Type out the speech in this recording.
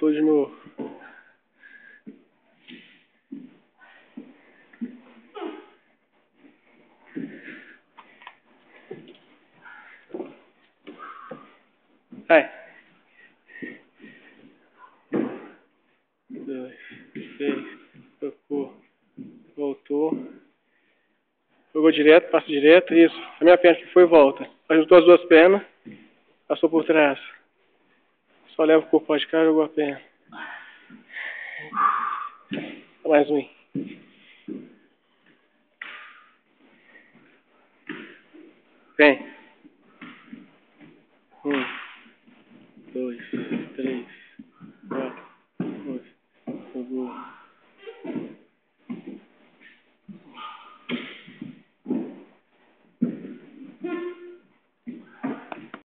Voltou de novo. Vai. 2, 3, tocou, voltou, jogou direto, passa direto, isso. A minha perna que foi e volta. Ajuntou as duas pernas, passou por trás. Só leva o corpo de cá e jogou a perna. Mais um. Vem.